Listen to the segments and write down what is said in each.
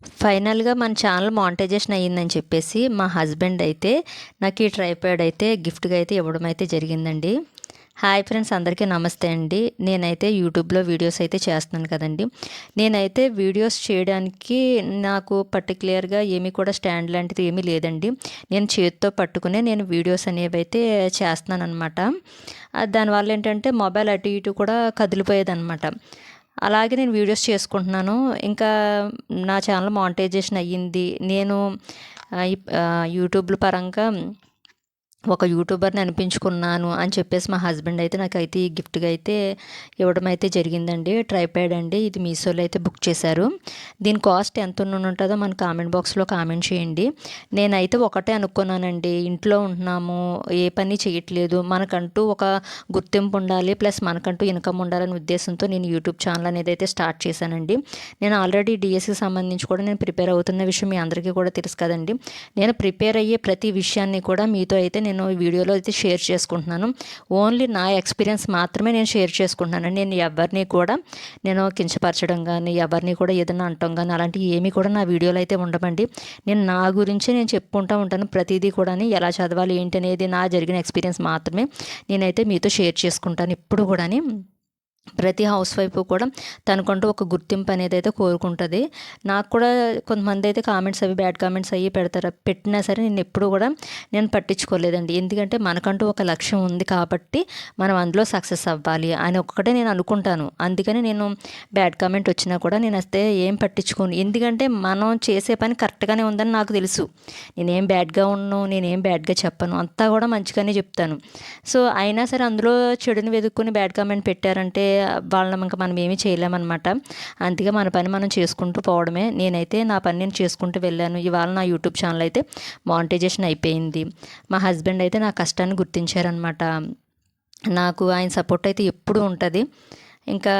ఫైనల్‌గా మన channel monetization అయ్యిందని చెప్పేసి మా హస్బెండ్ అయితే నాకు ఈ ట్రైపాడ్ అయితే గిఫ్ట్‌గా అయితే ఇవ్వడం అయితే జరిగిందండి. హాయ్ ఫ్రెండ్స్, అందరికీ నమస్తే అండి. నేనైతే యూట్యూబ్‌లో వీడియోస్ అయితే చేస్తున్నాను కదండీ. నేనైతే వీడియోస్ చేయడానికి నాకు పర్టిక్యులర్‌గా ఏమీ కూడా స్టాండ్ లాంటిది ఏమీ లేదండి. నేను చేత్తో పట్టుకునే నేను వీడియోస్ అనేవైతే చేస్తున్నాననమాట. దానివల్ల ఏంటంటే మొబైల్ అటు ఇటు కూడా కదిలిపోయేదనమాట. అలాగే నేను వీడియోస్ చేసుకుంటున్నాను. ఇంకా నా ఛానల్ మానిటైజేషన్ అయ్యింది. నేను యూట్యూబ్‌ల పరంగా ఒక యూట్యూబర్‌ని అనిపించుకున్నాను అని చెప్పేసి మా హస్బెండ్ అయితే నాకైతే ఈ గిఫ్ట్‌గా అయితే ఇవ్వడం అయితే జరిగిందండి. ట్రైపాడ్ అండి. ఇది మీషోలో అయితే బుక్ చేశారు. దీని కాస్ట్ ఎంత ఉంటుందో మన కామెంట్ బాక్స్‌లో కామెంట్ చేయండి. నేనైతే ఒకటే అనుకున్నానండి. ఇంట్లో ఉంటున్నాము, ఏ పని చేయట్లేదు. మనకంటూ ఒక గుర్తింపు ఉండాలి. ప్లస్ మనకంటూ ఇన్‌కమ్ ఉండాలనే ఉద్దేశంతో నేను యూట్యూబ్ ఛానల్ అనేది అయితే స్టార్ట్ చేశానండి. నేను ఆల్రెడీ డీఎస్‌కి సంబంధించి కూడా నేను ప్రిపేర్ అవుతున్న విషయం మీ అందరికీ కూడా తెలుసు కదండీ. నేను ప్రిపేర్ అయ్యే ప్రతి విషయాన్ని కూడా మీతో అయితే నేను వీడియోలో అయితే షేర్ చేసుకుంటున్నాను. ఓన్లీ నా ఎక్స్పీరియన్స్ మాత్రమే నేను షేర్ చేసుకుంటున్నాను. నేను ఎవరిని కూడా కించపరచడం కానీ, ఎవరిని కూడా ఏదైనా అనటం కానీ అలాంటివి ఏమీ కూడా నా వీడియోలో అయితే ఉండవండి. నేను నా గురించే నేను చెప్పుకుంటూ ఉంటాను. ప్రతిదీ కూడా ఎలా చదవాలి ఏంటి అనేది నా జరిగిన ఎక్స్పీరియన్స్ మాత్రమే నేనైతే మీతో షేర్ చేసుకుంటాను ఎప్పుడు కూడా. ప్రతి హౌస్ వైఫ్ కూడా తనకంటూ ఒక గుర్తింపు అనేది అయితే కోరుకుంటుంది. నాకు కూడా కొంతమంది అయితే కామెంట్స్ అవి బ్యాడ్ కామెంట్స్ అవి పెడతారు. పెట్టినా సరే నేను ఎప్పుడు కూడా నేను పట్టించుకోలేదండి. ఎందుకంటే మనకంటూ ఒక లక్ష్యం ఉంది కాబట్టి మనం అందులో సక్సెస్ అవ్వాలి అని ఒక్కటే నేను అనుకుంటాను. అందుకని నేను బ్యాడ్ కామెంట్ వచ్చినా కూడా నేను అయితే ఏం పట్టించుకోను. ఎందుకంటే మనం చేసే పని కరెక్ట్గానే ఉందని నాకు తెలుసు. నేనేం బ్యాడ్గా ఉన్నాను, నేనేం బ్యాడ్గా చెప్పను, అంతా కూడా మంచిగానే చెప్తాను. సో అయినా సరే అందులో చెడుని వెతుక్కుని బ్యాడ్ కామెంట్ పెట్టారంటే వాళ్ళని ఇంకా మనం ఏమీ చేయలేమన్నమాట. అందుకే మన పని మనం చేసుకుంటూ పోవడమే. నేనైతే నా పని నేను చేసుకుంటూ వెళ్ళాను. ఇవాళ నా యూట్యూబ్ ఛానల్ అయితే మానిటైజేషన్ అయిపోయింది. మా హస్బెండ్ అయితే నా కష్టాన్ని గుర్తించారనమాట. నాకు ఆయన సపోర్ట్ అయితే ఎప్పుడూ ఉంటుంది. ఇంకా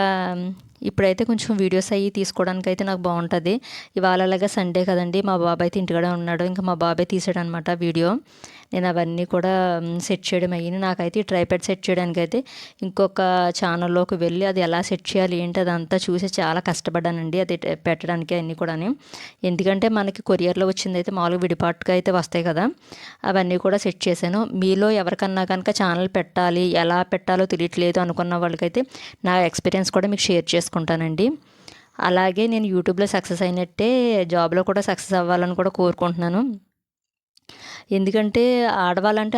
ఇప్పుడైతే కొంచెం వీడియోస్ అవి తీసుకోవడానికి అయితే నాకు బాగుంటుంది. ఇవాళ అలాగా సండే కదండి, మా బాబాయ్ అయితే ఇంటికాడ ఉన్నాడు. ఇంకా మా బాబాయ్ తీసాడనమాట వీడియో. నేను అవన్నీ కూడా సెట్ చేయడం అయ్యింది. నాకైతే ఈ ట్రైపాడ్ సెట్ చేయడానికి అయితే ఇంకొక ఛానల్లోకి వెళ్ళి అది ఎలా సెట్ చేయాలి ఏంటి అదంతా చూసి చాలా కష్టపడ్డానండి అది పెట్టడానికి అన్నీ కూడా. ఎందుకంటే మనకి కొరియర్లో వచ్చింది అయితే మామూలుగా విడిపాటుగా అయితే వస్తాయి కదా, అవన్నీ కూడా సెట్ చేశాను. మీలో ఎవరికన్నా కనుక ఛానల్ పెట్టాలి, ఎలా పెట్టాలో తెలియట్లేదు అనుకున్న వాళ్ళకైతే నా ఎక్స్పీరియన్స్ కూడా మీకు షేర్ చేసుకుంటానండి. అలాగే నేను యూట్యూబ్లో సక్సెస్ అయినట్టే జాబ్లో కూడా సక్సెస్ అవ్వాలని కూడా కోరుకుంటున్నాను. ఎందుకంటే ఆడవాళ్ళంటే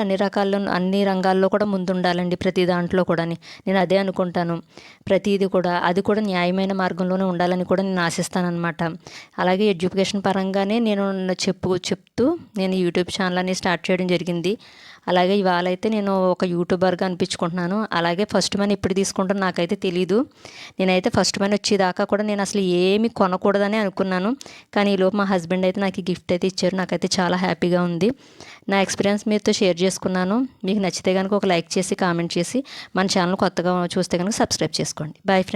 అన్ని రంగాల్లో కూడా ముందుండాలండి, ప్రతి దాంట్లో కూడా నేను అదే అనుకుంటాను. ప్రతిదీ కూడా అది కూడా న్యాయమైన మార్గంలోనే ఉండాలని కూడా నేను ఆశిస్తానన్నమాట. అలాగే ఎడ్యుకేషన్ పరంగానే నేను చెప్తూ నేను యూట్యూబ్ ఛానల్ అనేది స్టార్ట్ చేయడం జరిగింది. అలాగే ఇవాళ అయితే నేను ఒక యూట్యూబర్గా అనిపించుకుంటున్నాను. అలాగే ఫస్ట్ మనీ ఇప్పుడు తీసుకుంటాను నాకైతే తెలీదు. నేనైతే ఫస్ట్ మనీ వచ్చేదాకా కూడా నేను అసలు ఏమి కొనకూడదని అనుకున్నాను. కానీ ఈలోపు మా హస్బెండ్ అయితే నాకు ఈ గిఫ్ట్ అయితే ఇచ్చారు. నాకైతే చాలా హ్యాపీగా ఉంది. నా ఎక్స్పీరియన్స్ మీతో షేర్ చేసుకున్నాను. మీకు నచ్చితే కనుక ఒక లైక్ చేసి కామెంట్ చేసి మన ఛానల్ కొత్తగా చూస్తే కనుక సబ్స్క్రైబ్ చేసుకోండి. Bye friends.